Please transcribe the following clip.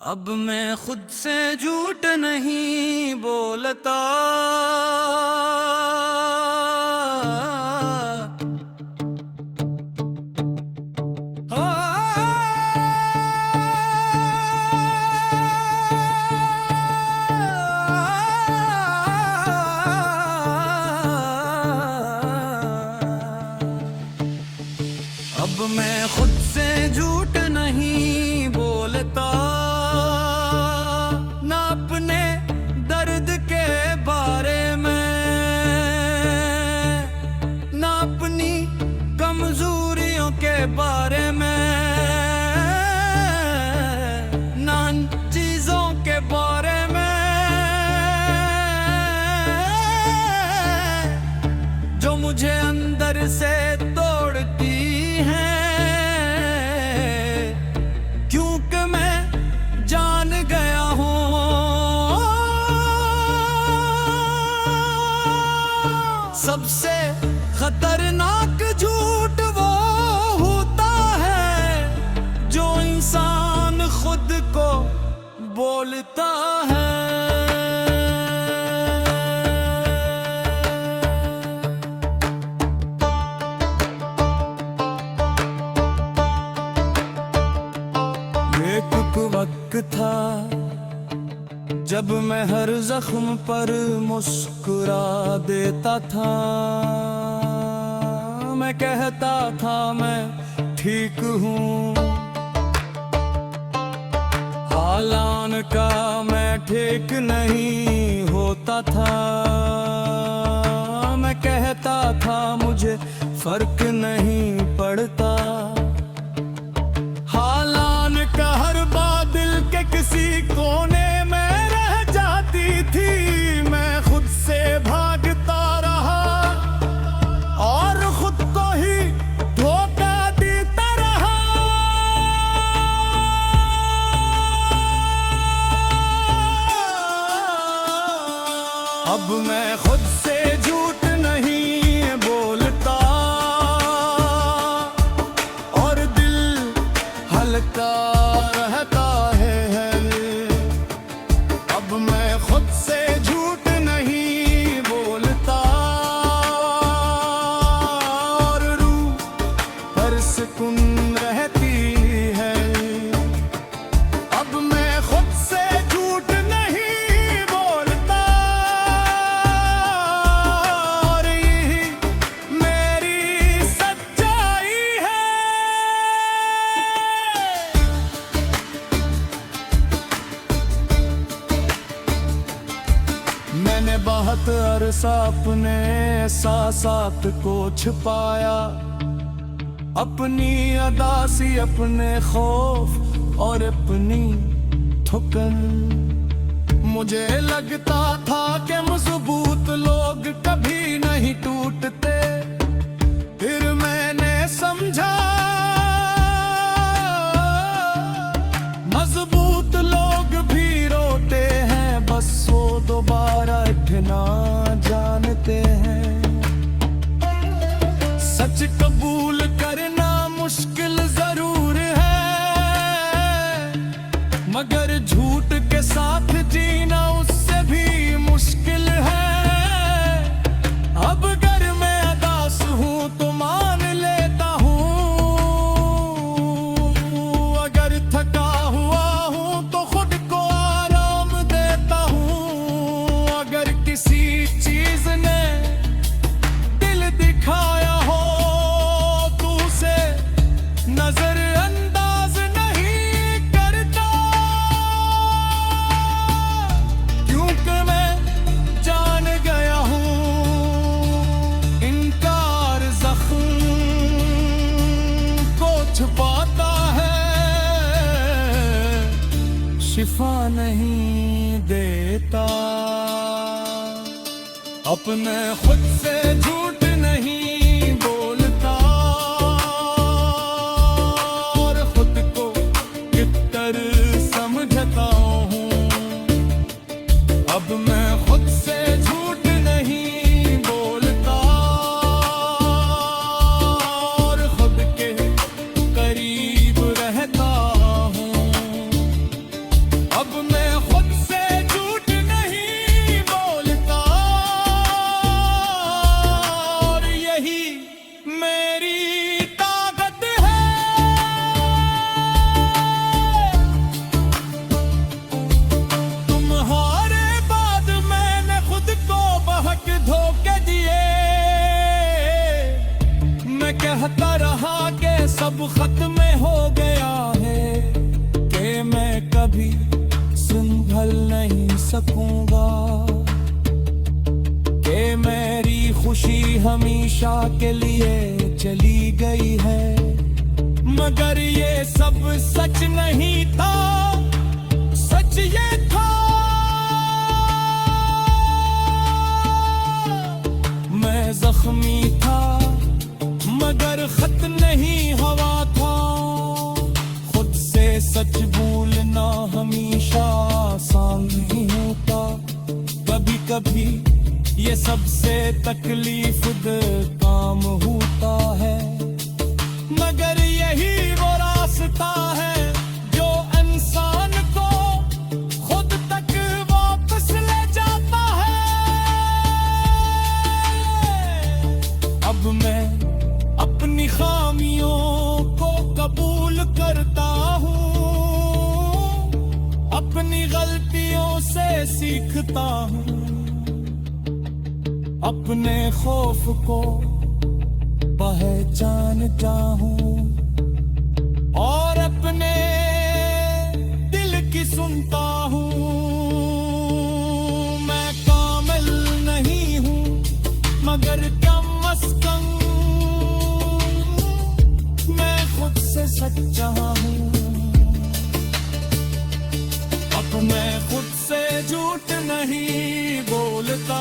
अब मैं खुद से झूठ नहीं बोलता। अब मैं खुद से झूठ नहीं बोलता, ना अपने दर्द के बारे में, ना अपनी कमजोरियों के बारे में, ना चीजों के बारे में जो मुझे अंदर से तोड़ती हैं। क्योंकि मैं जान गया हूँ सबसे खतरनाक झूठ वो होता है जो इंसान खुद को बोलता है। एक वक्त था जब मैं हर जख्म पर मुस्कुरा देता था। मैं कहता था मैं ठीक हूँ, हालान का मैं ठीक नहीं होता था। मैं कहता था मुझे फर्क नहीं पड़ता, हालान का हर बात दिल के किसी कोने में रह जाती थी। मैं खुद से भागता रहा और खुद को ही धोखा देता रहा। अब मैं खुद से झूठ नहीं बोलता और दिल हल्का रहता है। अब मैं खुद से झूठ नहीं बोलता और रूह पर सुकून रहती है। अब मैं खुद से झूठ नहीं बोलता और यही मेरी सच्चाई है। मैंने बहुत अरसा अपने एहसासात को छुपाया, अपनी अदासी, अपने खौफ और अपनी थकन। मुझे लगता था कि मजबूत लोग कभी नहीं टूटते, फिर मैंने समझा मजबूत लोग भी रोते हैं, बस वो दोबारा उठना जानते हैं। सच कबूल करना मुश्किल जरूर है, मगर झूठ के साथ जीना उससे भी मुश्किल है। अब अगर मैं अदास हूँ तो मान लेता हूँ, अगर थका हुआ हूँ तो खुद को आराम देता हूँ। अगर किसी चीज ने दिल दिखाया हो तो उसे नजरअंदाज नहीं करता, क्योंकि मैं जान गया हूँ इनकार जख्म को छुपाता है, शिफा नहीं देता। अपने खुद से झूठ नहीं बोलता और खुद को कितर समझता हूँ। अब मैं खुद से झूठ नहीं बोलता और खुद के करीब रहता हूँ। कभी संभल नहीं सकूंगा कि मेरी खुशी हमेशा के लिए चली गई है। मगर ये सब सच नहीं था, सच ये था मैं जख्मी था, मगर खत नहीं हवा था। खुद से सच भूलना हमेशा आसान नहीं होता, कभी कभी ये सबसे तकलीफ काम होता है। मगर यही वो रास्ता है जो इंसान को खुद तक वापस ले जाता है। अब मैं अपनी खामियों को कबूल करता हूँ, अपनी गलतियों से सीखता हूँ, अपने खौफ को पहचानता हूँ और अपने दिल की सुनता हूँ। मैं कामिल नहीं हूँ मगर कम अज़ कम मैं खुद से सच्चा हूँ। अब मैं खुद से झूठ नहीं बोलता,